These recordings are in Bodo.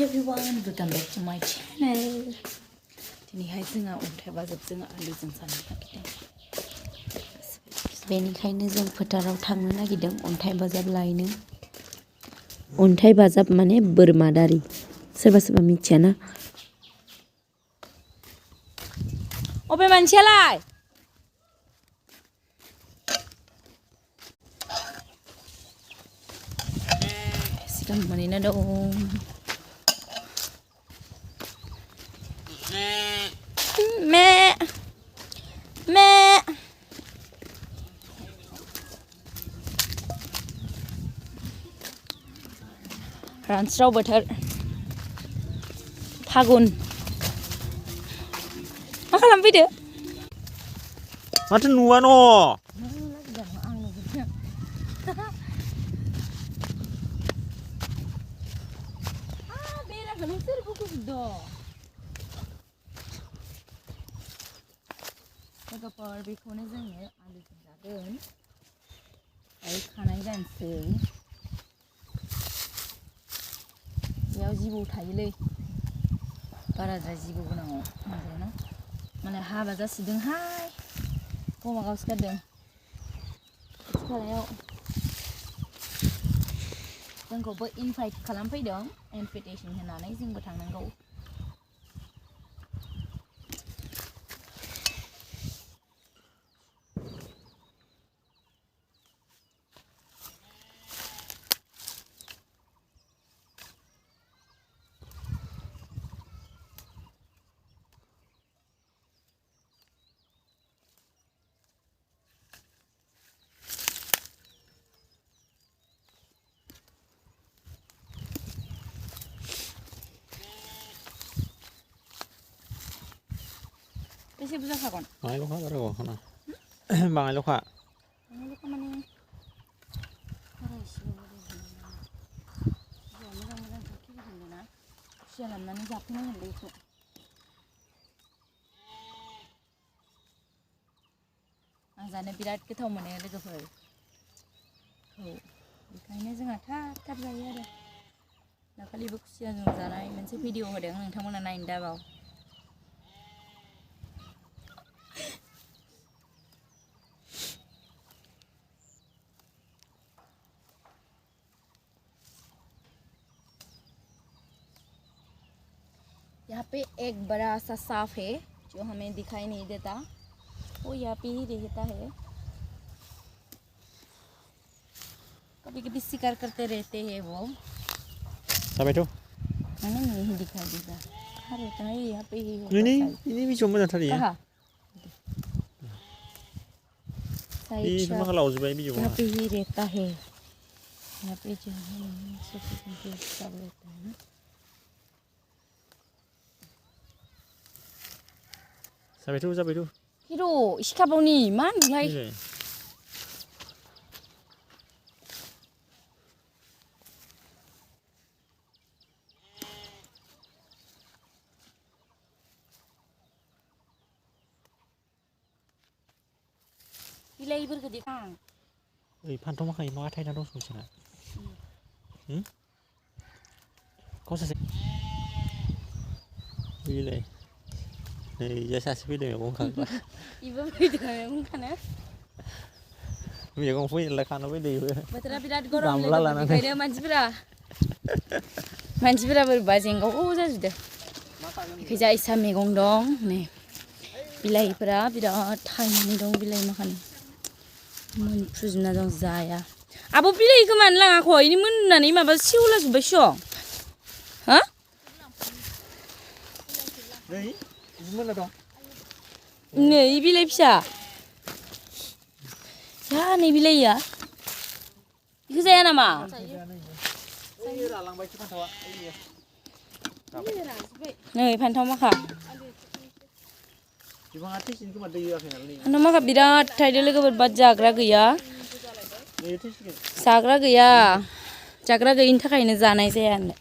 everyone, welcome back to my channel. दिनैहाय जोंहा अन्थाइ बाजाबजों आलुजों जानो नागिरदों। बेनिखायनो जों फोथाराव थांनो नागिरदों अन्थाइ बाजाब लायनो। अन्थाइ बाजाब माने बोरमादारि। सोरबा सोरबा मिथियाना। अबे मानसियालाय? सिगां मोनैना दं। रानस्राव बोथोर फागुन मा खालामफैदो माथो नुवा न लोगोफोर बेखौनो जोङो आलुजों जागोन आरो खानाय जानोसै बेयाव जिबौ थायोलै बाराद्राय जिबौ गोनाङाव माबायावना मालाय हाबा जासिदोंहाय गमा गावसोगारदों खाथि खालायाव जोंखौबो इनभाइट खालामफैदों इनभिटेसन होनानै जोंबो थांनांगौ बेसे बुरजा खागोन बाङायल'खा बारा खाना बाङायल'खा माने बारा इसेल' मोजां मोजां खिलिदोंना खुसिया लाबोनानै जाफैनांगोन बेखौ आं जानो बिराद गोथाव मोनो लोगोफोर बेखायनो जोंहा थाब थाब जायो आरो दाखालिबो खुसियाजों जानाय मोनसे भिडिअ होदों नोंथांमोना नायनो दाबाव यहाँ पे एक बड़ा सा सांप है जो हमें दिखाई नहीं देता वो यहाँ पे ही रहता है कभी कभी शिकार करते रहते हैं वो जाबाय थ' मैंने नहीं दिखाई देता कहाँ रहता है यहाँ पे ही ini bisa मोजांथार इयो कहाँ मा खालामजोबबाय बिजौआ यहाँ पे ही रहता है यहाँ पे जो है सब रहता है ना जाबायथ' हिरो इसिखाबावनि मा होनदोंहाय बिलाइफोरखौ देखां ओइ फान्थाव माखायो मा थायना दं सनसना गावसासो बिलाइ नै जा सासे फैदों मैगं खाग्रा इबो फैदों मैगं खानो मैगं फैनोला खाना फैदों इबो बोथोरा बिराद गरम बेखायनो मानसिफोरा बोरैबा जेंगाव जाजोबदों खैजा इसा मैगं दं नै बिलाइफोरा बिराद थायनानै दं बिलाइ माखानि मोनफ्रुजोबना दं जाया आब' बिलाइखौ मानो लाङाखै इनि मोननानै माबा सेवला जोब्बायसो हा नै बिलाइ फिसा जा नै बिलाइया बेखौ जाया नामा नै फान्थाव माखा फान्थाव माखा बिराद थायदों लोगोफोर बाट जाग्रा गैया जाग्रा गैयिनि थाखायनो जानाय जाया होनलाय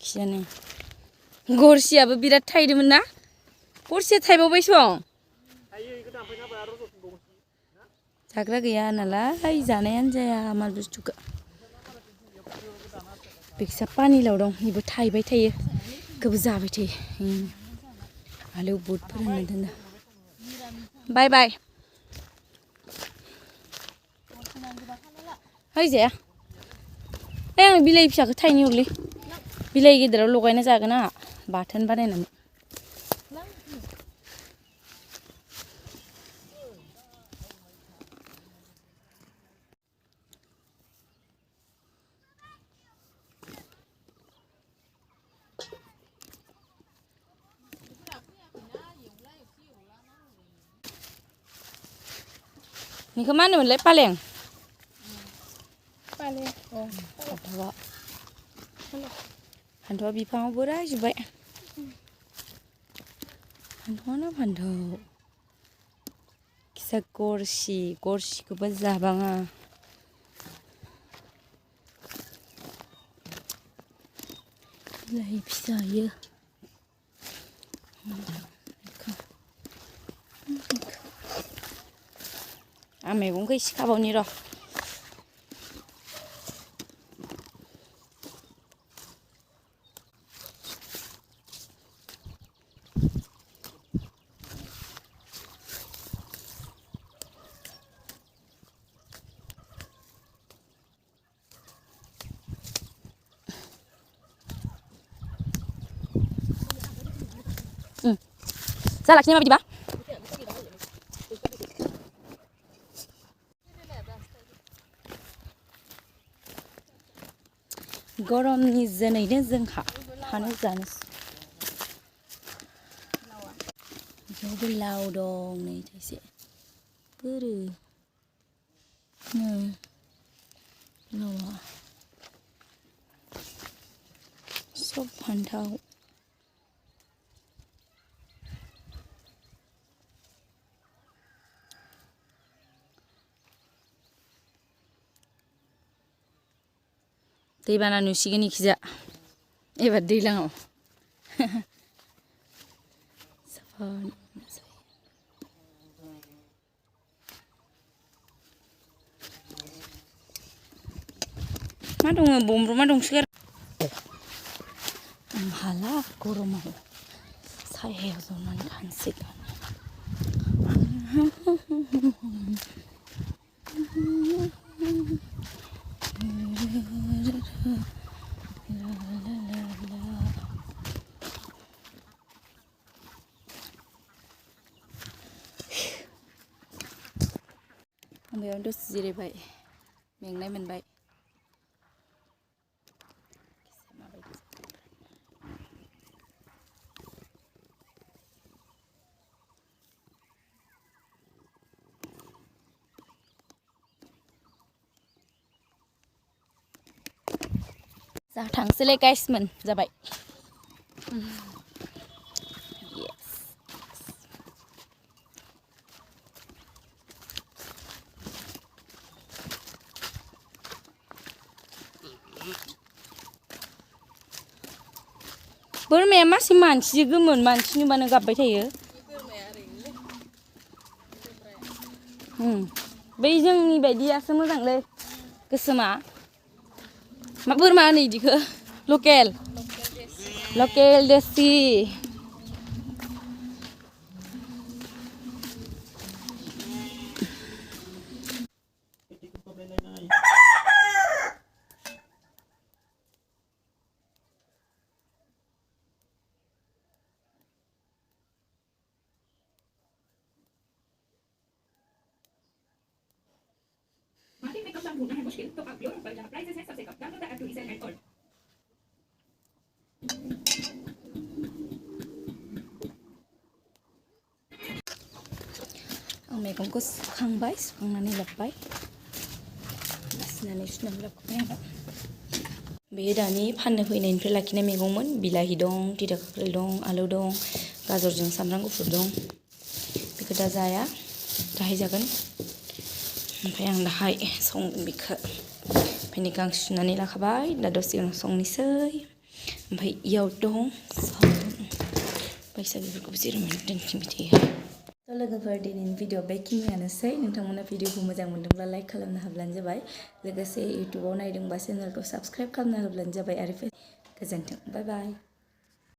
खियानो गरसियाबो बिराद थायदोंमोन ना गरसिया थायबावबाय सं जाग्रा गैया नालाय जानायानो जाया माल बुस्थुखौ बेखिजा पानिलाव दं बेबो थाइबाय थायो बेखौबो जाबाय थायो आलु बुट फोरानना दोनो बाय बाय है जाया आं बिलाइ फिसाखौ थाइनै हरलै बिलाइ गेदेराव लगायना जागोन आंहा बाथोन बानायनानै बेखौ मा होनोमोनलाय पालें फान्थावा बिफाङाव बोरायजोब्बाय फान्थावानो फान्थाव खिसा गरसिखौबो जाबाङा बिलाइ फिसायो आं मैगंखौ एसे खाबावनि र' जालाखिनि माबायदिबा गरमनि जोनैनो जोंहा थानो जानो बेयावबो लाव दं नै थाइसे बोरो लावा सब फान्थाव दैबाना नुसिगोन इखिजा एबार दैज्लाङाव मा दङ बमब्रमा दंसोगारो आं हाला गरमाव सायायाव जनानै थानोसै बेयाव दसे जिरायबाय मेंनाय मोनबाय जा थांसैलाय गाइसमोन जाबाय बोरमाया मासे मानसि गोमोन मानसि नुबानो गाबबाय थायो बै जोंनि बायदियासो मोजांलै गोसोमा मा बोरमा होनो इदिखौ लकेल देसि आं मैगंखौ सुखांबाय सुखांनानै लाबोबाय बासिनानै सुनानै लाबोबाय आं बे दानि फाननो फैनायनिफ्राय लाखिनाय मैगंमोन बिलाहि दं तिता काक्रेल दं आलु दं गाजरजों सामब्राम गुफुर दं बेखौ दा जाया दाहाय जागोन ओमफ्राय आं दाहाय संगोन बेखौ बेनिखौ आं सुनानै लाखाबाय दा दसे उनाव संनोसै ओमफ्राय इयाव दं बैसागुफोरखौबो जेरै दोनफिनबाय थायो लोगोफोर दिनैनि भिडिअ बेखिनियानोसै नोंथांमोना भिडिअखौ मोजां मोनदोंब्ला लाइक खालामना होब्लानो जाबाय लोगोसे इउटुबाव नायदोंबा चेनेलखौ साबस्क्राइब खालामना होब्लानो जाबाय आरो गोजोन्थों बाय बाय